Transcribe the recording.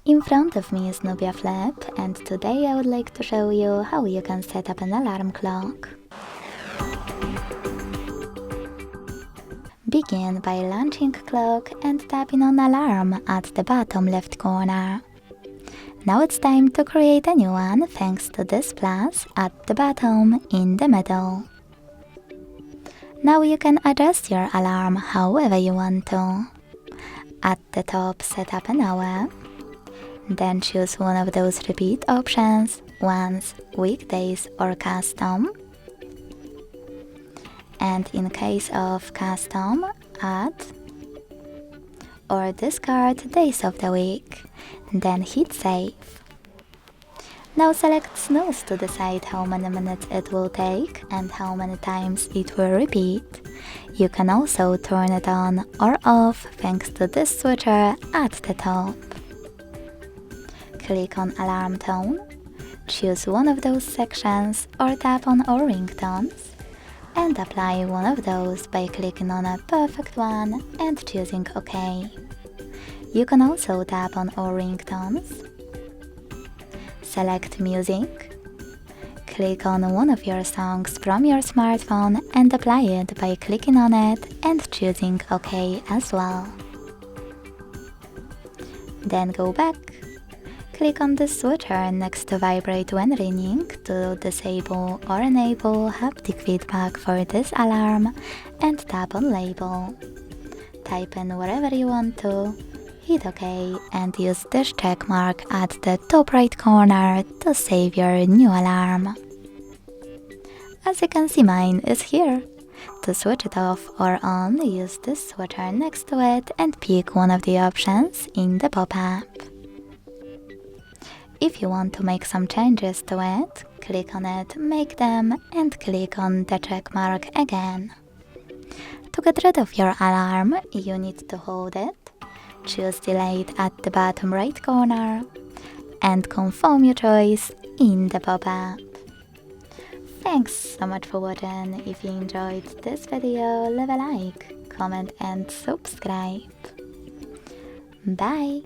In front of me is Nubia Flip, and today I would like to show you how you can set up an alarm clock. Begin by launching clock and tapping on alarm at the bottom left corner. Now it's time to create a new one thanks to this plus at the bottom in the middle. Now you can adjust your alarm however you want to. At the top, set up an hour. Then choose one of those repeat options, once, weekdays or custom. And in case of custom, add or discard days of the week. Then hit save. Now select snooze to decide how many minutes it will take and how many times it will repeat. You can also turn it on or off thanks to this switcher at the top. Click on alarm tone, choose one of those sections or tap on all ringtones, and apply one of those by clicking on a perfect one and choosing OK. You can also tap on all ringtones, select music, click on one of your songs from your smartphone and apply it by clicking on it and choosing OK as well. Then go back. Click on the switcher next to vibrate when ringing to disable or enable haptic feedback for this alarm and tap on label. Type in wherever you want to, hit OK and use this check mark at the top right corner to save your new alarm. As you can see, mine is here. To switch it off or on, use this switcher next to it and pick one of the options in the pop-up. If you want to make some changes to it, click on it, make them, and click on the check mark again. To get rid of your alarm, you need to hold it, choose delete at the bottom right corner, and confirm your choice in the pop-up. Thanks so much for watching. If you enjoyed this video, leave a like, comment and subscribe. Bye!